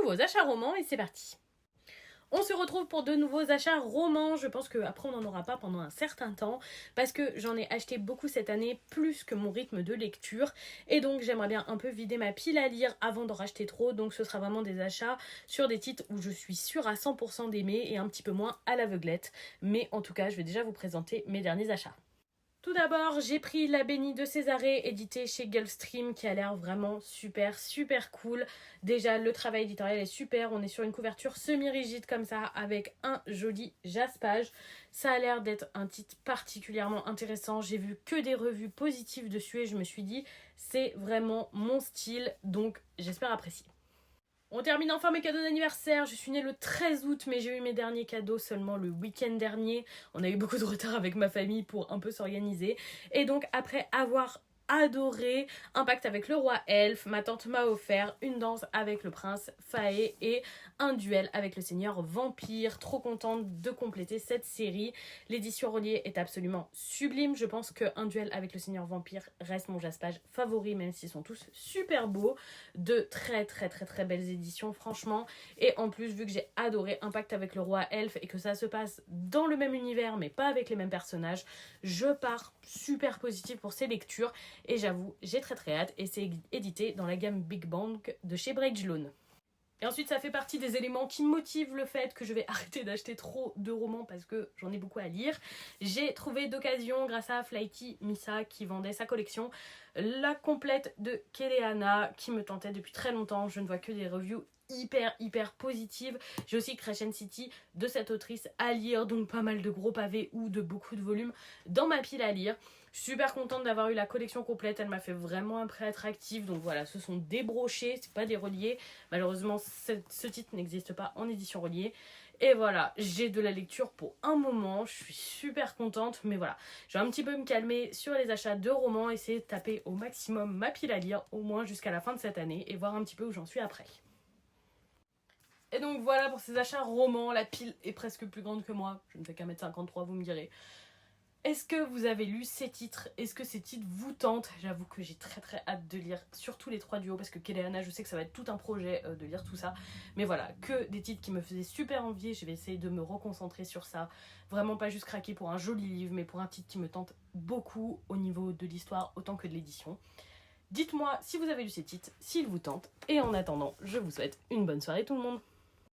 nouveaux achats romans et c'est parti. On se retrouve pour de nouveaux achats romans. Je pense qu'après on n'en aura pas pendant un certain temps parce que j'en ai acheté beaucoup cette année, plus que mon rythme de lecture. Et donc j'aimerais bien un peu vider ma pile à lire avant d'en racheter trop. Donc ce sera vraiment des achats sur des titres où je suis sûre à 100% d'aimer et un petit peu moins à l'aveuglette. Mais en tout cas, je vais déjà vous présenter mes derniers achats. Tout d'abord, j'ai pris La Bénie de Césarée, édité chez Gulfstream, qui a l'air vraiment super cool. Déjà, le travail éditorial est super. On est sur une couverture semi-rigide comme ça, avec un joli jaspage. Ça a l'air d'être un titre particulièrement intéressant. J'ai vu que des revues positives dessus et je me suis dit, c'est vraiment mon style, donc j'espère apprécier. On termine enfin mes cadeaux d'anniversaire. Je suis née le 13 août, mais j'ai eu mes derniers cadeaux seulement le week-end dernier. On a eu beaucoup de retard avec ma famille pour un peu s'organiser. Et donc, après avoir adoré Un pacte avec le roi elfe, ma tante m'a offert Une danse avec le prince Faé et Un duel avec le seigneur vampire. Trop contente de compléter cette série. L'édition reliée est absolument sublime. Je pense que Un duel avec le seigneur vampire reste mon jaspage favori, même s'ils sont tous super beaux. De très belles éditions franchement, et en plus vu que j'ai adoré Un pacte avec le roi elfe et que ça se passe dans le même univers mais pas avec les mêmes personnages, je pars super positive pour ces lectures et j'avoue j'ai très hâte, et c'est édité dans la gamme Big Bang de chez Brightloan. Et ensuite, ça fait partie des éléments qui motivent le fait que je vais arrêter d'acheter trop de romans parce que j'en ai beaucoup à lire. J'ai trouvé d'occasion, grâce à Flighty Missa qui vendait sa collection, la complète de Keleana qui me tentait depuis très longtemps. Je ne vois que des reviews hyper positives. J'ai aussi Crescent City de cette autrice à lire, donc pas mal de gros pavés ou de beaucoup de volumes dans ma pile à lire. Super contente d'avoir eu la collection complète, elle m'a fait vraiment un prêt attractif, donc voilà, ce sont des brochés, c'est pas des reliés. Malheureusement, ce titre n'existe pas en édition reliée. Et voilà, j'ai de la lecture pour un moment, je suis super contente, mais voilà, je vais un petit peu me calmer sur les achats de romans, essayer de taper au maximum ma pile à lire, au moins jusqu'à la fin de cette année, et voir un petit peu où j'en suis après. Et donc voilà pour ces achats romans, la pile est presque plus grande que moi, je ne fais qu'un mètre 53, vous me direz. Est-ce que vous avez lu ces titres? Est-ce que ces titres vous tentent? J'avoue que j'ai très hâte de lire surtout les 3 duos parce que Keleana, je sais que ça va être tout un projet de lire tout ça. Mais voilà, que des titres qui me faisaient super envie, je vais essayer de me reconcentrer sur ça. Vraiment pas juste craquer pour un joli livre, mais pour un titre qui me tente beaucoup au niveau de l'histoire autant que de l'édition. Dites-moi si vous avez lu ces titres, s'ils vous tentent. Et en attendant, je vous souhaite une bonne soirée tout le monde.